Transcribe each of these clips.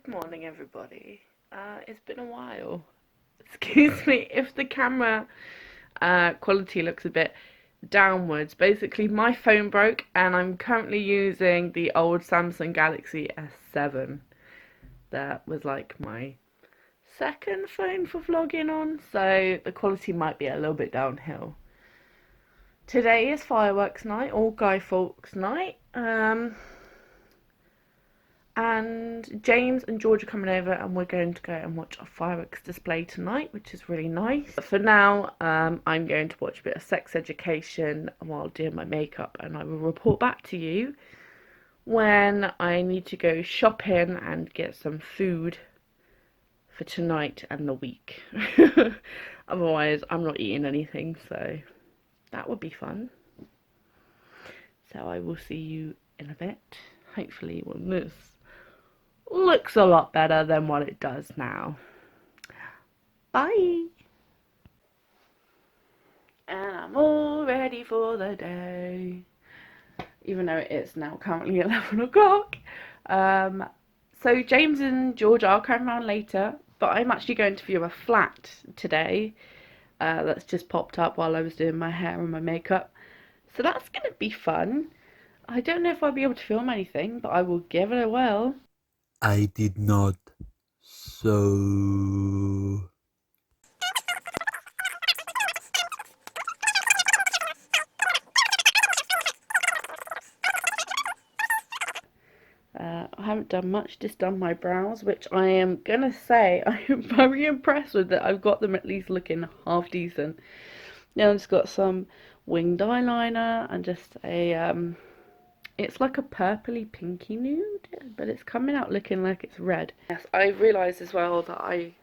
Good morning, everybody. It's been a while. Excuse me if the camera quality looks a bit downwards. Basically, my phone broke and I'm currently using the old Samsung Galaxy S7. That was like my second phone for vlogging on, so the quality might be a little bit downhill. Today is Fireworks Night, or Guy Fawkes Night. And James and George are coming over and we're going to go and watch a fireworks display tonight, which is really nice. But for now, I'm going to watch a bit of Sex Education while doing my makeup, and I will report back to you when I need to go shopping and get some food for tonight and the week. Otherwise, I'm not eating anything, so that would be fun. So I will see you in a bit. Hopefully when this looks a lot better than what it does now. Bye! And I'm all ready for the day. Even though it's now currently 11 o'clock. So James and George are coming around later, but I'm actually going to view a flat today. That's just popped up while I was doing my hair and my makeup. So that's going to be fun. I don't know if I'll be able to film anything, but I will give it a whirl. I did not. So... I haven't done much, just done my brows, which I am gonna say I am very impressed with that. I've got them at least looking half decent. Now I've just got some winged eyeliner and just a it's like a purpley pinky nude, but it's coming out looking like it's red. Yes, I realised as well that I'm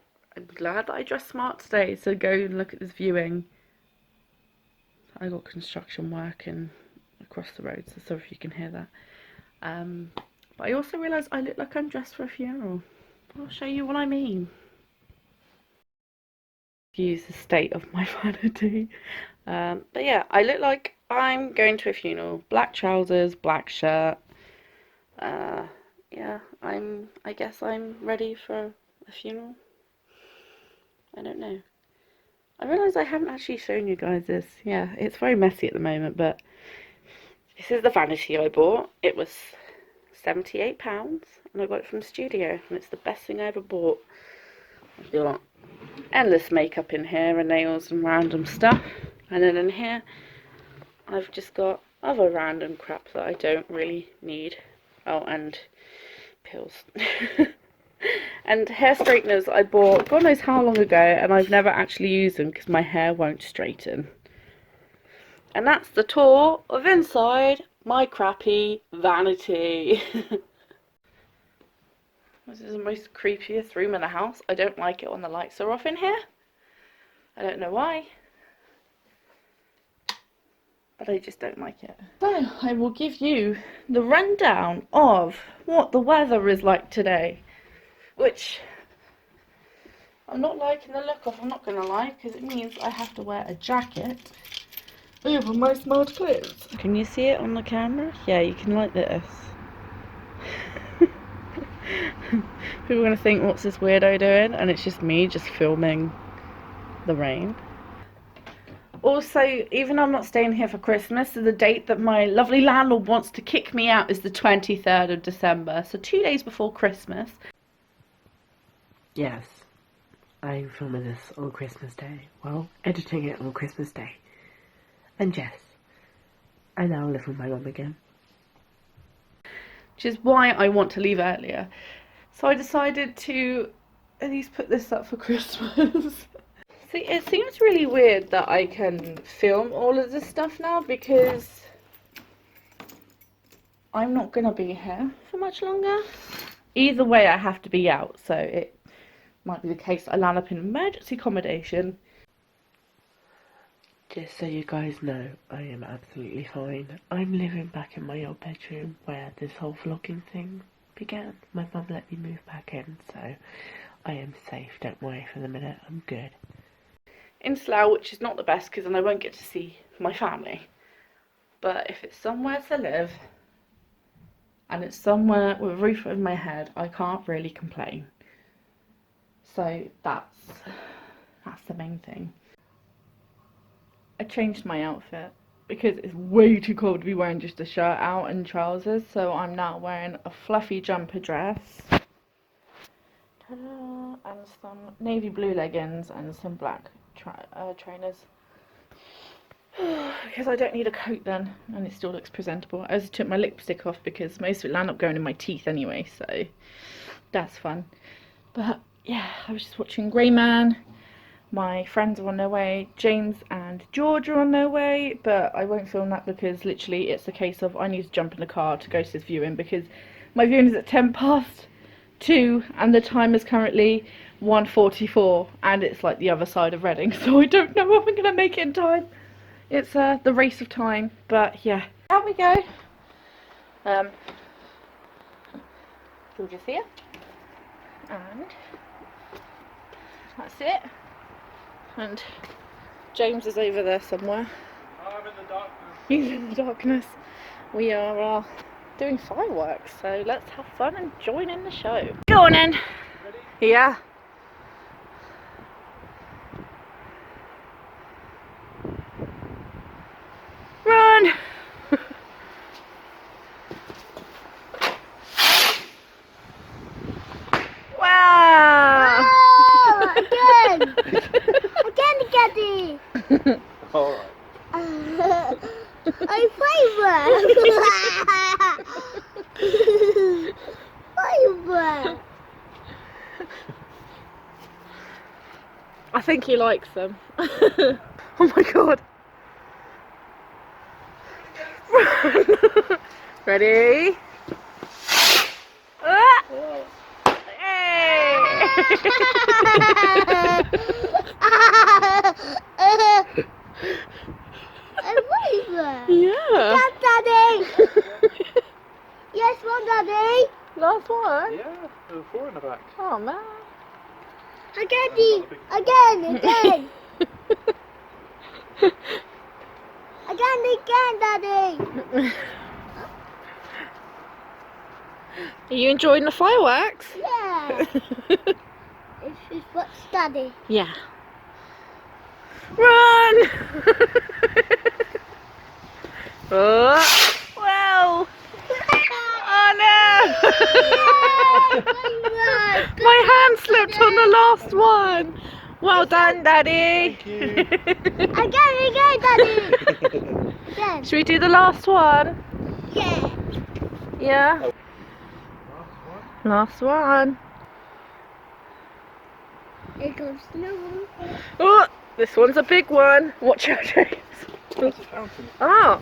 glad that I dressed smart today to go and look at this viewing. I got construction working across the road, so sorry if you can hear that. But I also realised I look like I'm dressed for a funeral. I'll show you what I mean. Excuse the state of my vanity. But yeah, I look like I'm going to a funeral. Black trousers, black shirt. Yeah, I guess I'm ready for a funeral. I don't know. I realise I haven't actually shown you guys this. Yeah, it's very messy at the moment, but this is the vanity I bought. It was £78 and I got it from the studio, and it's the best thing I ever bought. I've got endless makeup in here and nails and random stuff, and then in here I've just got other random crap that I don't really need. Oh, and pills. And hair straighteners I bought God knows how long ago, and I've never actually used them because my hair won't straighten. And that's the tour of inside my crappy vanity. This is the most creepiest room in the house. I don't like it when the lights are off in here. I don't know why, but I just don't like it. So I will give you the rundown of what the weather is like today, which I'm not liking the look of, I'm not going to lie, because it means I have to wear a jacket over my smart clothes. Can you see it on the camera? Yeah, you can, like this. People are going to think, what's this weirdo doing? And it's just me just filming the rain. Also, even though I'm not staying here for Christmas, so the date that my lovely landlord wants to kick me out is the 23rd of December, so 2 days before Christmas. Yes, I'm filming this on Christmas Day. Well, editing it on Christmas Day. And yes, I now live with my mum again. Which is why I want to leave earlier. So I decided to at least put this up for Christmas. See, it seems really weird that I can film all of this stuff now because I'm not going to be here for much longer. Either way, I have to be out, so it might be the case I land up in emergency accommodation. Just so you guys know, I am absolutely fine. I'm living back in my old bedroom where this whole vlogging thing began. My mum let me move back in, so I am safe. Don't worry for the minute, I'm good. In Slough, which is not the best because then I won't get to see my family. But if it's somewhere to live, and it's somewhere with a roof over my head, I can't really complain. So that's the main thing. I changed my outfit because it's way too cold to be wearing just a shirt out and trousers, so I'm now wearing a fluffy jumper dress. Ta-da, and some navy blue leggings and some black trainers. Because I don't need a coat then, and it still looks presentable. I also took my lipstick off because most of it landed up going in my teeth anyway, so that's fun. But yeah, I was just watching Grey Man. My friends are on their way. James and George are on their way, but I won't film that because literally it's a case of I need to jump in the car to go to this viewing because my viewing is at 2:10 and the time is currently 1:44 and it's like the other side of Reading, so I don't know if I'm going to make it in time. It's the race of time, but yeah. Out we go. George is here. And that's it. And James is over there somewhere. I'm in the darkness. He's in the darkness. We are doing fireworks, so let's have fun and join in the show. Go on in. Ready? Yeah. Run! Wow! Oh, again! Again, Daddy! Alright. I firework! Firework! I think he likes them. Oh my god. Ready? Ah! Hey! A firework! Yeah. Yes, Daddy! Yes, one, Daddy! Last one. Yeah, there were 4 in the back. Oh man. Again! Again! Again, Daddy! Are you enjoying the fireworks? Yeah! This is what's Daddy. Yeah. Run! Oh, well. Oh no! My hand slipped on the last one. Well done, Daddy. Thank you. Again, Daddy! Again. Should we do the last one? Yeah. Yeah. Last one. Last one. Here comes the one. Oh, this one's a big one. Watch out, James. That's a fountain. Oh.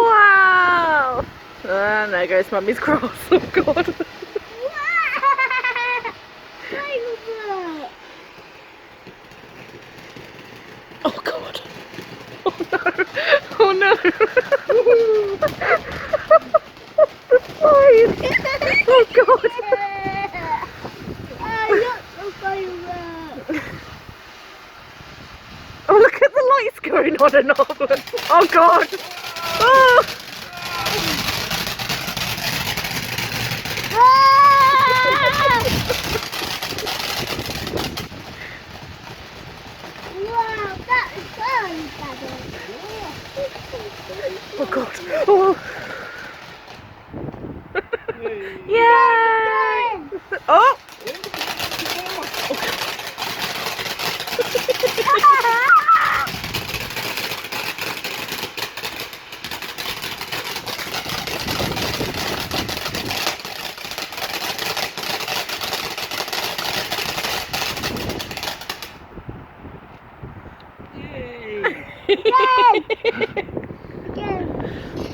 Wow. And there goes Mummy's cross. Oh God. Firework! Oh God. Oh no. Oh no. The slide. Oh God. Look, the firework! Oh, look at the lights going on and off. Oh God. Oh. Wow, that is fun, Daddy. Oh God. Oh. Yay. Oh.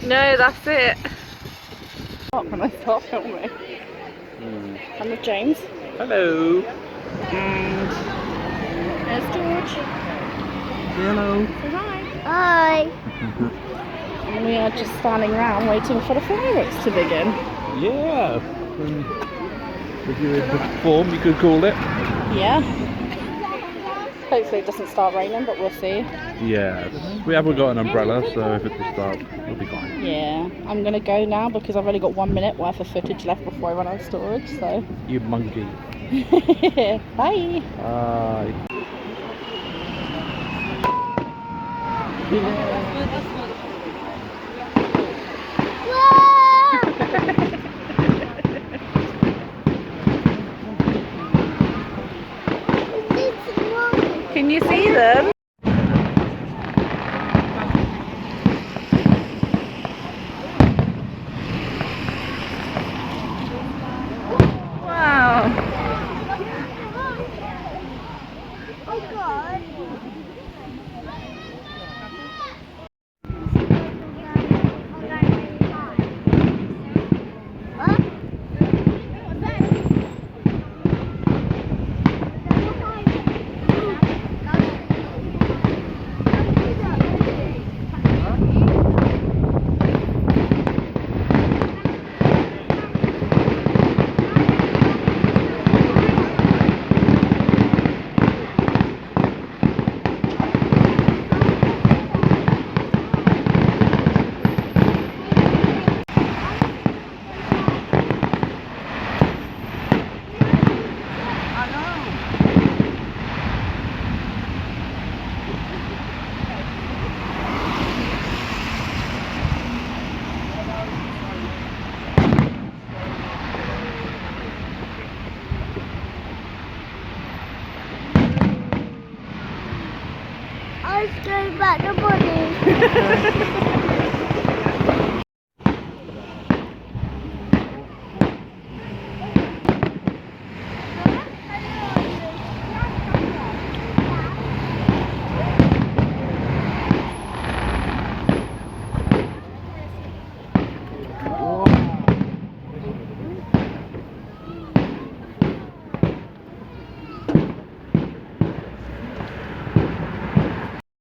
No, that's it. When I start filming. I'm with James. Hello. And there's George. Hello. Say hi. Hi. And we are just standing around waiting for the fireworks to begin. Yeah. If you were to perform, you could call it. Yeah. Hopefully it doesn't start raining, but we'll see. Yeah. We haven't got an umbrella, so if it does start, we'll be fine. Yeah, I'm gonna go now because I've only got 1 minute worth of footage left before I run out of storage. So, You monkey. bye. Bye. Can you see them? Wow. Oh God. I was going back the body.